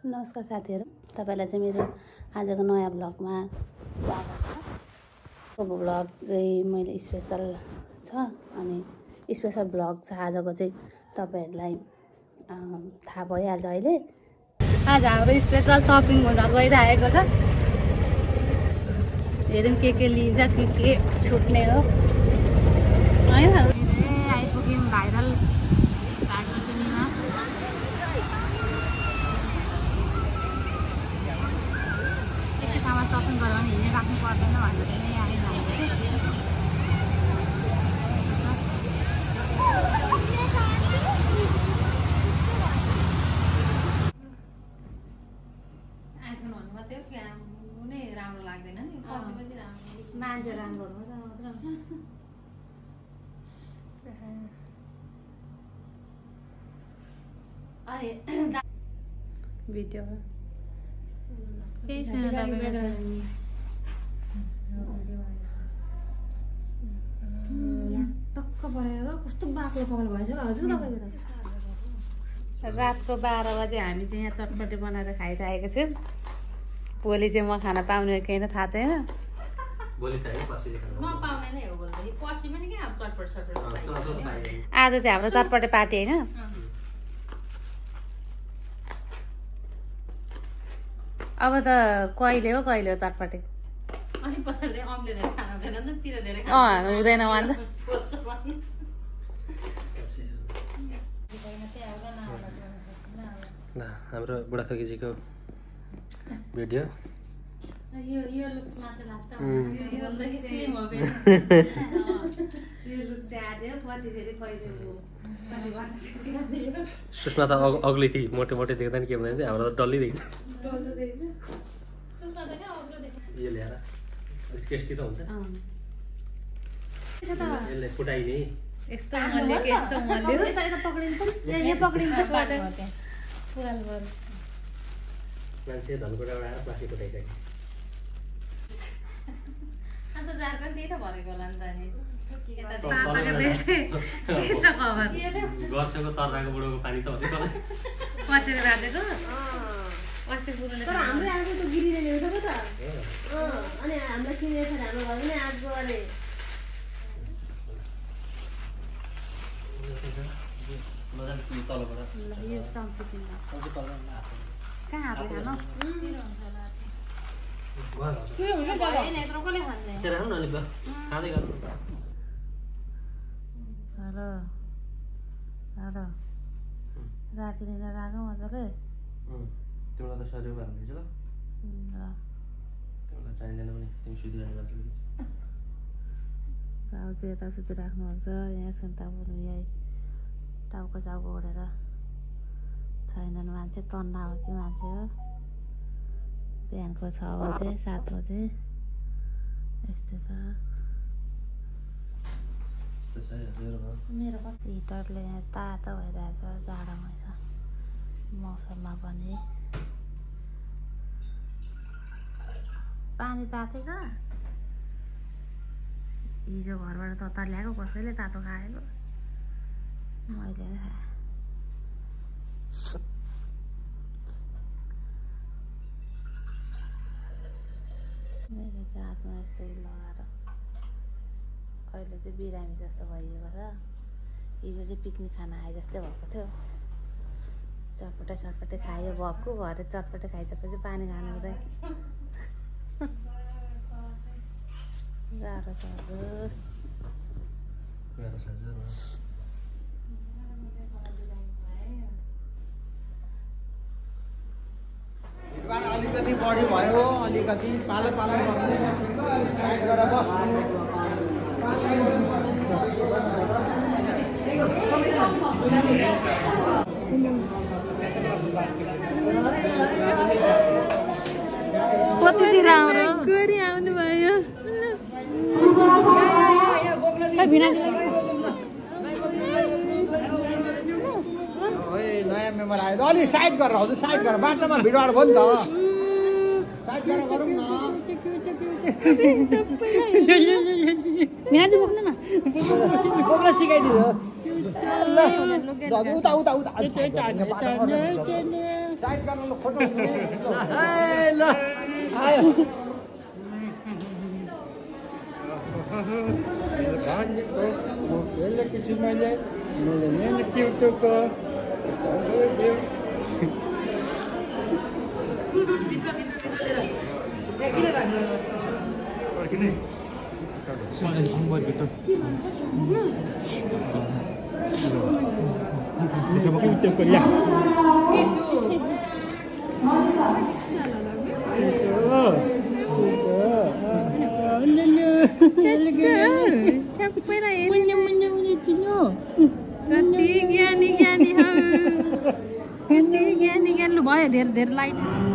नमस्कार साथीहरु, तपाईलाई चाहिँ मेरो आजको नयाँ ब्लगमा स्वागत छ। अब ब्लग चाहिँ मैले स्पेशल छ अनि स्पेशल ब्लग छ आजको चाहिँ तपाईहरुलाई थाहा भइहाल्छ अहिले। आज हाम्रो स्पेशल शपिङ हुन गइरहेको छ। हेरौँ के लिन्छ के छुट्ने हो हैन। आइपुग्यौं भाइरल शपिङ गरेर हिँडे राख्नु पर्दैन भनेर चाहिँ आइ जान्छ के आइफोन भन्नु मात्रै हो कि कुनै राम्रो लाग्दैन नि पछि पछि राम्रो मान्छे राम्रो हुनु मात्र अरे भिडियो टक्क परेर कस्तो बाक्लो कपाल भएछ हजुर तपाईको त। रातको 12 बजे हामी चाहिँ यहाँ चटपटी बनाएर खाइरहेको छौँ। भोलि चाहिँ म खाना पाउने कि हैन थाहा छैन। भोलि त हैन पछि चाहिँ खाना नपाउने नै हो भोलि पछि पनि के अब चटपट आज चाहिँ हाम्रो चटपटे पार्टी हैन। अब त कहिले हो चटपटे अनि पछाडि अम्लेट खाना हुँदैन नि पिरो धेरै हुँदैन भन्छ। ल हाम्रो बुढाथोकीजीको भिडियो यो लुक्समा चाहिँ लास्ट यो लुक्स चाहिँ आज हो पछि फेरि कहिले हो सुषमा त अग्ली थिए मोटे देख्दैन के भन्दैन हाम्रो त डल्लै देख्छ। सुषमा त क्या अग्लो देख्छ यो ल्याएर अलिक टेस्टी त हुन्छ यसले फुटाइने यस्तो मल्ले के यस्तो मल्ले यता पक्रिन्छ यहाँ पक्रिन्छ पुराल गर मान्छे धनकुटाबाट आएर प्लास्टिक फुटाइसक्यो। अन्त झारखण्ड त्यही त भरेको होला नि त नि पापाले भेटे के छ खबर गर्छको तर्राको बुढोको पानी त हुन्छ तर पछिको रातेको अस्ति पुरुले तर हाम्रो आज त गिरिले ल्याउँछ पो त अनि हाम्रो सिनियर छ हाम्रो घरमा आज गरे मजाले तलबाट यो चम्ची किन्दा कहाँ हाल्नु खानु हैन यत्रो कसले खान्छ तेरा न अलिक खाँदै गर्नु हेलो राति निन्द्रा लाग्यो मजाले तिमीलाई त शरीरमा हाल्दैछ ल तिमीलाई चाहिँदैन भने तिमी सुतिरहने मान्छे भाउ चाहिँ यता सुतिराख्नुहुन्छ यहाँ सुन्तापुर यही टाउको चाउको ओढेर छैनन् मान्छे तन्ना हो कि मान्छे हो। बिहानको 6 बजे 7 बजे यस्तो छ। मेरो कस्तो हिटरले यहाँ तातो भइरहेछ जाडोमा छ मौसममा पनि पानी तातै छ। हिजो घरबाट तता ल्याएको कसैले तातो खाएको मैले नै खाएँ। मेरो चाहिँ हातमा यस्तै लगाएर अहिले चाहिँ बिरामी जस्तो भइएको छ। हिजो चाहिँ पिकनिक खान आए जस्तै भएको थियो। चटपटे खायो भएको भरे चटपटे खाइसकेपछि पानी खानु हुँदैन गाह्रो छ हजुर। अलिकति बढी भयो अलिकति पालो गर्नु साइड गरेर बस कतितिर आउनु गरी आउनु भयो नयाँ मेम्बर आयो अलि साइड गरेर हजुर साइड गरेर बाटोमा भिडभाड भयो नि त साइड गरेर गरौँ न। मिनाजी बोक्नु न बोक्न सिकाइदियो उता उता उता साइड गर्न ल फोटो ल आयो कति ज्ञानी ज्ञानी लु भयो धेरै धेरै लाइट